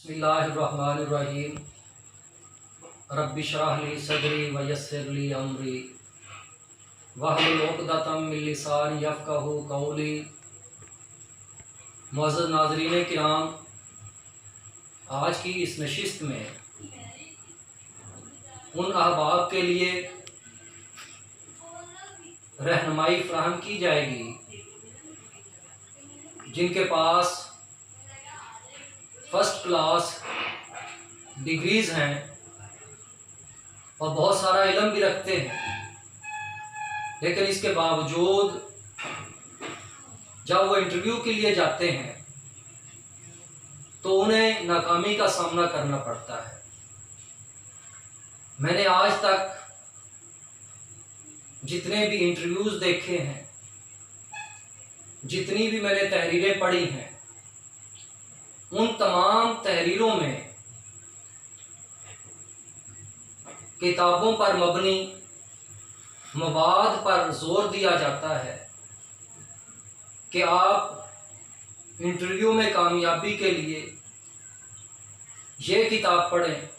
बिस्मिल्लाहिर्रहमानिर्रहीम। रब्बि इश्रह ली सदरी व यस्सिर ली अमरी वहलुल उक़दतम मिन लिसानी यफ़क़हू क़ौली। मुअज़्ज़ज़ नाज़रीन किराम, आज की इस नशिस्त में उन अहबाब के लिए रहनुमाई फ़राहम की जाएगी जिनके पास फर्स्ट क्लास डिग्रीज़ हैं और बहुत सारा इल्म भी रखते हैं, लेकिन इसके बावजूद जब वो इंटरव्यू के लिए जाते हैं तो उन्हें नाकामी का सामना करना पड़ता है। मैंने आज तक जितने भी इंटरव्यूज़ देखे हैं, जितनी भी मैंने तहरीरें पढ़ी हैं, उन तमाम तहरीरों में किताबों पर मबनी मवाद पर जोर दिया जाता है कि आप इंटरव्यू में कामयाबी के लिए ये किताब पढ़ें,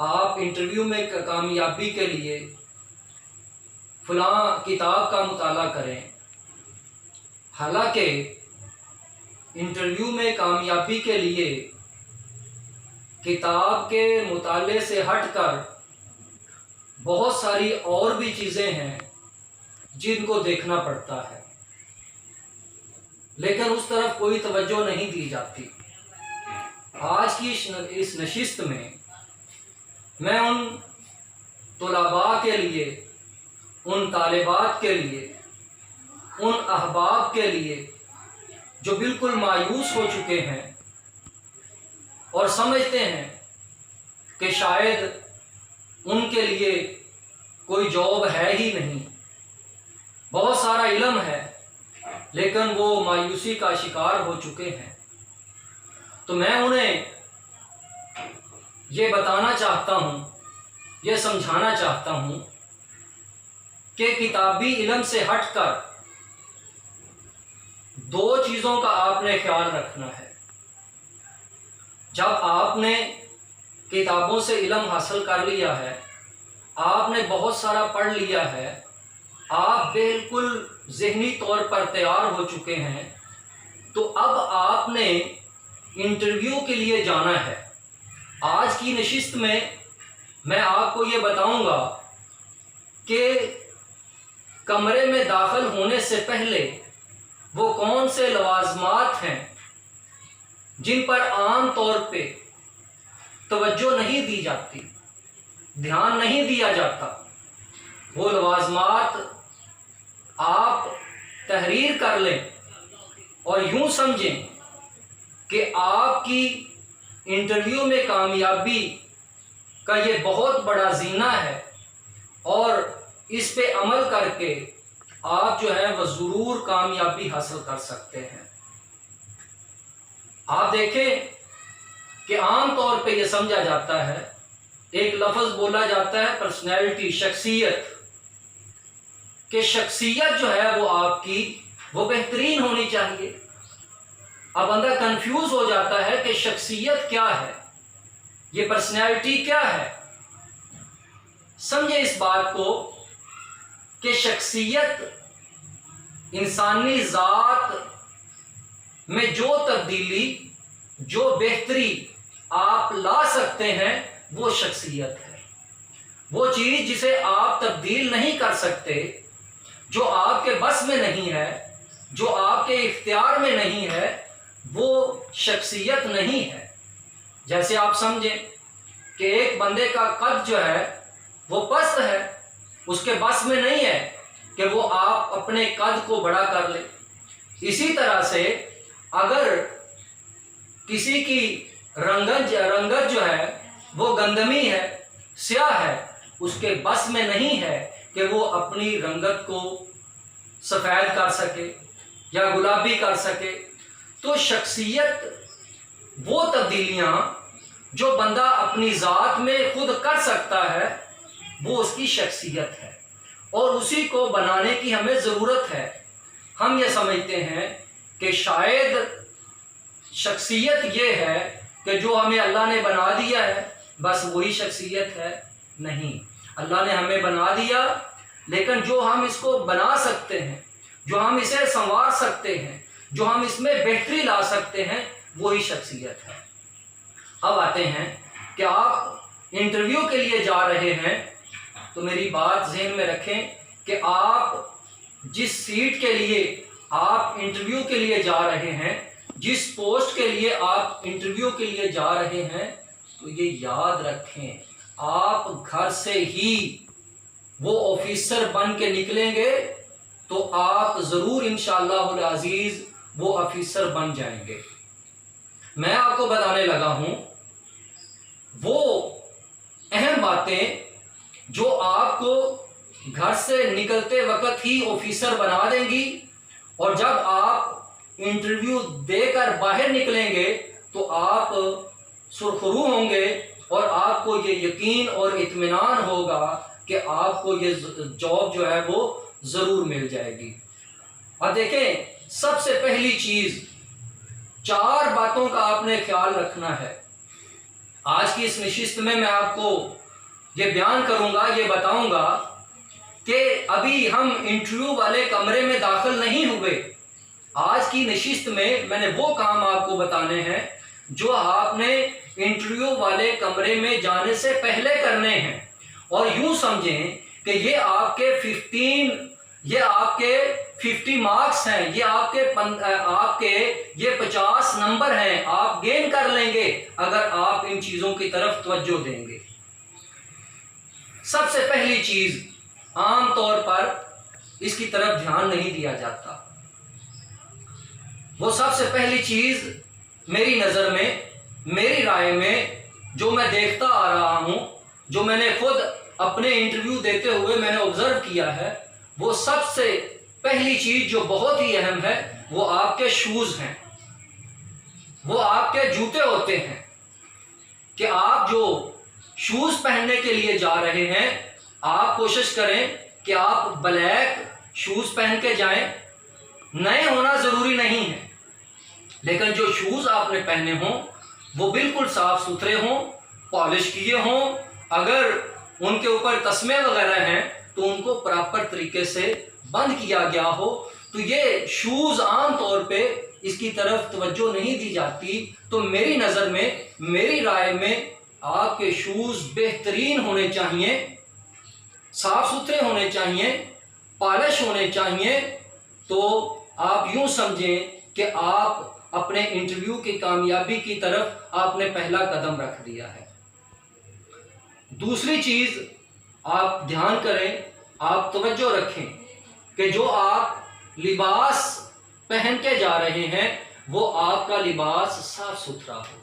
आप इंटरव्यू में कामयाबी के लिए फ़लाँ किताब का मुताला करें। हालांकि इंटरव्यू में कामयाबी के लिए किताब के मुताले से हटकर बहुत सारी और भी चीज़ें हैं जिनको देखना पड़ता है, लेकिन उस तरफ कोई तवज्जो नहीं दी जाती। आज की इस नशिस्त में मैं उन तुलाबा के लिए, उन तालिबात के लिए, उन अहबाब के लिए जो बिल्कुल मायूस हो चुके हैं और समझते हैं कि शायद उनके लिए कोई जॉब है ही नहीं, बहुत सारा इल्म है लेकिन वो मायूसी का शिकार हो चुके हैं, तो मैं उन्हें ये बताना चाहता हूँ, ये समझाना चाहता हूँ कि किताबी इल्म से हटकर दो चीज़ों का आपने ख्याल रखना है। जब आपने किताबों से इल्म हासिल कर लिया है, आपने बहुत सारा पढ़ लिया है, आप बिल्कुल ज़हनी तौर पर तैयार हो चुके हैं, तो अब आपने इंटरव्यू के लिए जाना है। आज की नशिस्त में मैं आपको ये बताऊंगा कि कमरे में दाखिल होने से पहले वो कौन से लवाज़मात हैं जिन पर आम तौर पे तवज्जो नहीं दी जाती, ध्यान नहीं दिया जाता। वो लवाज़मात आप तहरीर कर लें और यूं समझें कि आपकी इंटरव्यू में कामयाबी का ये बहुत बड़ा ज़ीना है और इस पे अमल करके आप जो है वह ज़रूर कामयाबी हासिल कर सकते हैं। आप देखें कि आम तौर पे ये समझा जाता है, एक लफ्ज़ बोला जाता है पर्सनैलिटी, शख्सियत, कि शख्सियत जो है वो आपकी वो बेहतरीन होनी चाहिए। अब बंदा कंफ्यूज हो जाता है कि शख्सियत क्या है, ये पर्सनैलिटी क्या है। समझे इस बात को कि शख्सियत इंसानी ज़ात में जो तब्दीली, जो बेहतरी आप ला सकते हैं वो शख्सियत है। वो चीज़ जिसे आप तब्दील नहीं कर सकते, जो आपके बस में नहीं है, जो आपके इख्तियार में नहीं है, वो शख्सियत नहीं है। जैसे आप समझें कि एक बंदे का कद जो है वो पस्त है, उसके बस में नहीं है कि वो आप अपने कद को बड़ा कर ले। इसी तरह से अगर किसी की रंगत जो है वो गंदमी है, स्याह है, उसके बस में नहीं है कि वो अपनी रंगत को सफ़ेद कर सके या गुलाबी कर सके। तो शख्सियत वो तब्दीलियाँ जो बंदा अपनी ज़ात में खुद कर सकता है वो उसकी शख्सियत है और उसी को बनाने की हमें ज़रूरत है। हम ये समझते हैं कि शायद शख्सियत ये है کہ جو ہمیں اللہ نے بنا دیا ہے بس وہی شخصیت ہے، نہیں، اللہ نے ہمیں بنا دیا، لیکن جو ہم اس کو بنا سکتے ہیں، جو ہم اسے سنوار سکتے ہیں، جو ہم اس میں بہتری لا سکتے ہیں، وہی شخصیت ہے۔ اب آتے ہیں کہ آپ انٹرویو کے لیے جا رہے ہیں، تو میری بات ذہن میں رکھیں کہ آپ جس سیٹ کے لیے آپ انٹرویو کے لیے جا رہے ہیں، جس پوسٹ کے لیے آپ انٹرویو کے لیے جا رہے ہیں، تو یہ یاد رکھیں آپ گھر سے ہی وہ آفیسر بن کے نکلیں گے تو آپ ضرور انشاءاللہ العزیز وہ آفیسر بن جائیں گے۔ میں آپ کو بتانے لگا ہوں وہ اہم باتیں جو آپ کو گھر سے نکلتے وقت ہی آفیسر بنا دیں گی، اور جب آپ انٹرویو دے کر باہر نکلیں گے تو آپ سرخرو ہوں گے اور آپ کو یہ یقین اور اطمینان ہوگا کہ آپ کو یہ جاب جو ہے وہ ضرور مل جائے گی۔ اور دیکھیں، سب سے پہلی چیز 4 باتوں کا آپ نے خیال رکھنا ہے۔ آج کی اس نشست میں آپ کو یہ بیان کروں گا، یہ بتاؤں گا کہ ابھی ہم انٹرویو والے کمرے میں داخل نہیں ہوئے۔ آج کی نشست میں نے وہ کام آپ کو بتانے ہیں جو آپ نے انٹرویو والے کمرے میں جانے سے پہلے کرنے ہیں، اور یوں سمجھیں کہ یہ آپ کے 50 مارکس ہیں، یہ آپ کے یہ 50 نمبر ہیں، آپ گین کر لیں گے اگر آپ ان چیزوں کی طرف توجہ دیں گے۔ سب سے پہلی چیز، عام طور پر اس کی طرف دھیان نہیں دیا جاتا، وہ سب سے پہلی چیز میری نظر میں، میری رائے میں، جو میں دیکھتا آ رہا ہوں، جو میں نے خود اپنے انٹرویو دیتے ہوئے میں نے آبزرو کیا ہے، وہ سب سے پہلی چیز جو بہت ہی اہم ہے وہ آپ کے شوز ہیں، وہ آپ کے جوتے ہوتے ہیں، کہ آپ جو شوز پہننے کے لیے جا رہے ہیں آپ کوشش کریں کہ آپ بلیک شوز پہن کے جائیں۔ نئے ہونا ضروری نہیں ہے، لیکن جو شوز آپ نے پہنے ہوں وہ بالکل صاف ستھرے ہوں، پالش کیے ہوں، اگر ان کے اوپر تسمے وغیرہ ہیں تو ان کو پراپر طریقے سے بند کیا گیا ہو۔ تو یہ شوز عام طور پہ اس کی طرف توجہ نہیں دی جاتی، تو میری نظر میں، میری رائے میں، آپ کے شوز بہترین ہونے چاہیے، صاف ستھرے ہونے چاہیے، پالش ہونے چاہیے، تو آپ یوں سمجھیں کہ آپ اپنے انٹرویو کی کامیابی کی طرف آپ نے پہلا قدم رکھ دیا ہے۔ دوسری چیز آپ دھیان کریں، آپ توجہ رکھیں کہ جو آپ لباس پہن کے جا رہے ہیں وہ آپ کا لباس صاف ستھرا ہو۔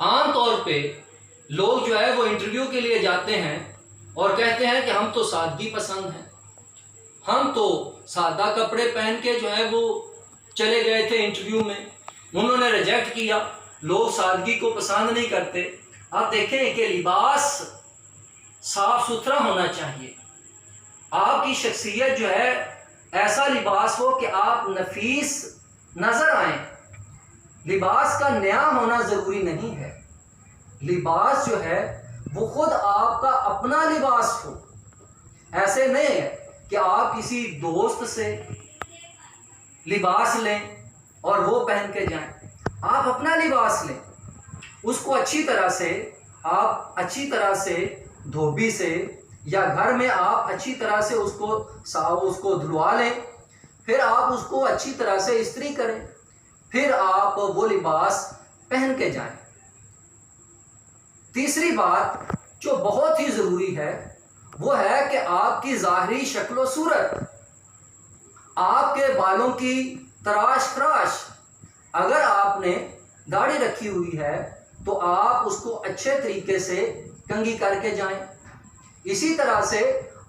عام طور پہ لوگ جو ہے وہ انٹرویو کے لیے جاتے ہیں اور کہتے ہیں کہ ہم تو سادگی پسند ہیں، ہم تو سادہ کپڑے پہن کے جو ہے وہ چلے گئے تھے انٹرویو میں، انہوں نے ریجیکٹ کیا، لوگ سادگی کو پسند نہیں کرتے۔ آپ دیکھیں کہ لباس صاف ستھرا ہونا چاہیے، آپ کی شخصیت جو ہے ایسا لباس ہو کہ آپ نفیس نظر آئیں۔ لباس کا نیا ہونا ضروری نہیں ہے، لباس جو ہے وہ خود آپ کا اپنا لباس ہو۔ ایسے نہیں ہے کہ آپ کسی دوست سے لباس لیں اور وہ پہن کے جائیں، آپ اپنا لباس لیں، اس کو اچھی طرح سے دھوبی سے یا گھر میں آپ اچھی طرح سے اس کو دھلوا لیں، پھر آپ اس کو اچھی طرح سے استری کریں، پھر آپ وہ لباس پہن کے جائیں۔ تیسری بات جو بہت ہی ضروری ہے وہ ہے کہ آپ کی ظاہری شکل و صورت، آپ کے بالوں کی تراش خراش، اگر آپ نے داڑھی رکھی ہوئی ہے تو آپ اس کو اچھے طریقے سے کنگھی کر کے جائیں۔ اسی طرح سے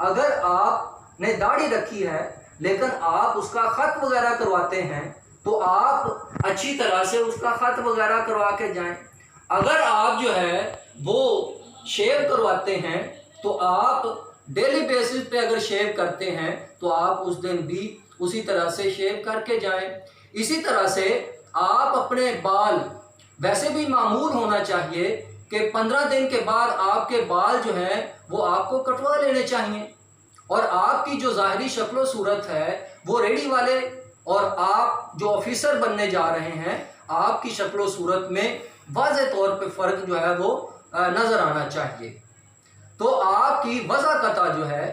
اگر آپ نے داڑھی رکھی ہے لیکن آپ اس کا خط وغیرہ کرواتے ہیں تو آپ اچھی طرح سے اس کا خط وغیرہ کروا کے جائیں۔ اگر آپ جو ہے وہ شیو کرواتے ہیں تو آپ ڈیلی بیسس پہ اگر شیو کرتے ہیں تو آپ اس دن بھی اسی طرح سے شیو کر کے جائیں۔ اسی طرح سے آپ اپنے بال वैसे भी मामूल होना चाहिए कि 15 दिन के बाद आपके बाल जो हैं वो आपको कटवा लेने चाहिए, और आपकी जो ज़ाहरी शक्ल सूरत है वो रेडी वाले और आप जो ऑफिसर बनने जा रहे हैं आपकी शक्ल सूरत में वाज़ेह तौर पे फ़र्क जो है वो नज़र आना चाहिए। तो आपकी वज़ाकता जो है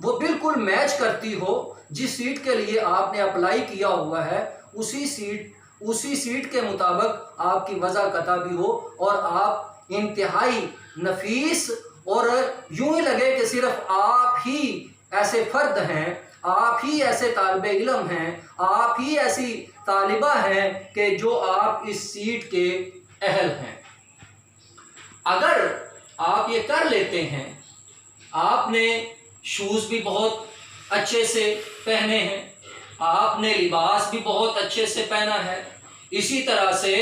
वो बिल्कुल मैच करती हो जिस सीट के लिए आपने अप्लाई किया हुआ है, उसी सीट के मुताबिक आपकी वज़ाकता भी हो, और आप इंतहाई नफीस और यूं ही लगे कि सिर्फ आप ही ऐसे फ़र्द हैं, आप ही ऐसे तालिब इल्म हैं, आप ही ऐसी तालिबा हैं कि जो आप इस सीट के अहल हैं। अगर आप ये कर लेते हैं, आपने शूज़ भी बहुत अच्छे से पहने हैं, आपने लिबास भी बहुत अच्छे से पहना है, इसी तरह से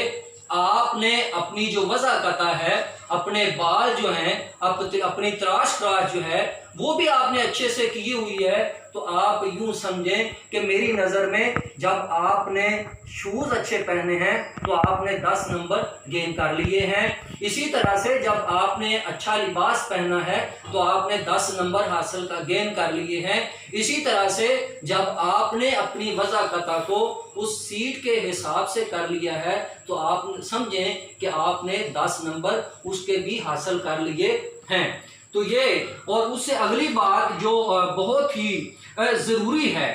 आपने अपनी जो वज़ाकता है, अपने बाल जो हैं, अपनी तराश जो है वो भी आपने अच्छे से की हुई है, तो आप यूं समझें कि मेरी नज़र में जब आपने शूज़ अच्छे पहने हैं तो आपने 10 नंबर गेन कर लिए हैं। इसी तरह से जब आपने अच्छा लिबास पहना है तो आपने 10 नंबर गेन कर लिए हैं। इसी तरह से जब आपने अपनी वज़ाकता को उस सीट के हिसाब से कर लिया है तो आप समझें कि आपने 10 नंबर उसके भी हासिल कर लिए हैं। तो ये, और उससे अगली बात जो बहुत ही ज़रूरी है,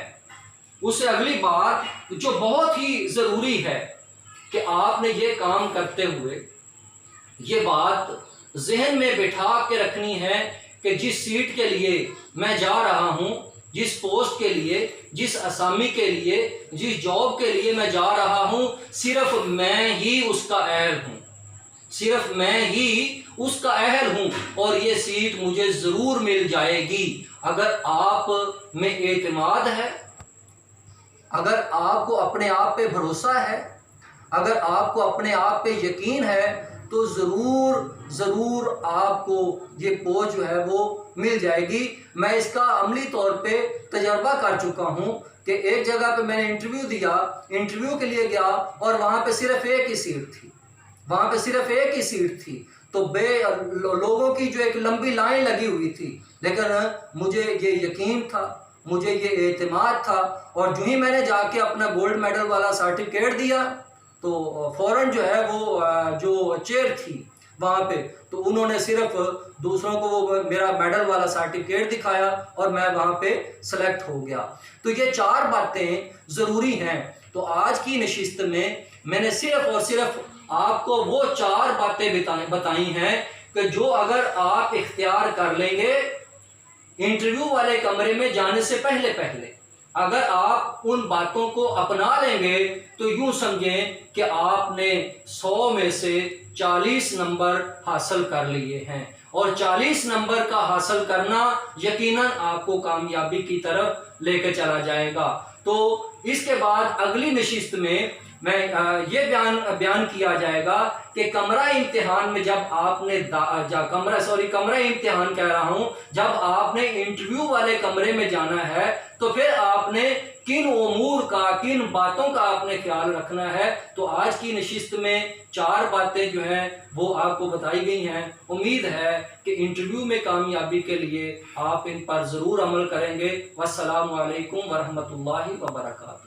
उससे अगली बात जो बहुत ही ज़रूरी है कि आपने ये काम करते हुए ये बात जहन में बिठा के रखनी है कि जिस सीट के लिए मैं जा रहा हूँ, जिस पोस्ट के लिए, जिस असामी के लिए, जिस जॉब के लिए मैं जा रहा हूँ, सिर्फ मैं ही उसका अहल हूँ, सिर्फ मैं ही उसका अहल हूँ, और ये सीट मुझे ज़रूर मिल जाएगी। अगर आप में एतमाद है, अगर आपको अपने आप पे भरोसा है, अगर आपको अपने आप पे यकीन है, तो ज़रूर आपको ये पोस्ट जो है वो मिल जाएगी। मैं इसका अमली तौर पे तजर्बा कर चुका हूँ कि एक जगह पे मैंने इंटरव्यू दिया, इंटरव्यू के लिए गया और वहाँ पे सिर्फ एक ही सीट थी, वहाँ पे सिर्फ एक ही सीट थी, तो लोगों की जो एक लंबी लाइन लगी हुई थी, लेकिन मुझे ये यकीन था, मुझे ये एतमाद था, और जो ही मैंने जाके अपना गोल्ड मेडल वाला सर्टिफिकेट दिया तो फ़ौरन जो है वो जो चेयर थी वहाँ पे, तो उन्होंने सिर्फ दूसरों को वो मेरा मेडल वाला सर्टिफिकेट दिखाया और मैं वहाँ पे सेलेक्ट हो गया। तो ये 4 बातें ज़रूरी हैं। तो आज की नशिस्त में मैंने सिर्फ और सिर्फ आपको वो 4 बातें बताई हैं कि जो अगर आप इख्तियार कर लेंगे इंटरव्यू वाले कमरे में जाने से पहले अगर आप उन बातों को अपना लेंगे तो यूं समझें कि आपने 100 में से 40 नंबर हासिल कर लिए हैं, और 40 नंबर का हासिल करना यकीनन आपको कामयाबी की तरफ लेकर चला जाएगा। तो इसके बाद अगली नशिस्त में मैं ये बयान किया जाएगा कि कमरा इम्तिहान में जब आपने कमरा इम्तिहान कह रहा हूँ, जब आपने इंटरव्यू वाले कमरे में जाना है तो फिर आपने किन उमूर का, किन बातों का आपने ख्याल रखना है। तो आज की नशिस्त में 4 बातें जो हैं वो आपको बताई गई हैं। उम्मीद है कि इंटरव्यू में कामयाबी के लिए आप इन पर ज़रूर अमल करेंगे। वस्सलामु अलैकुम वरहमतुल्लाहि वबरकातुहू।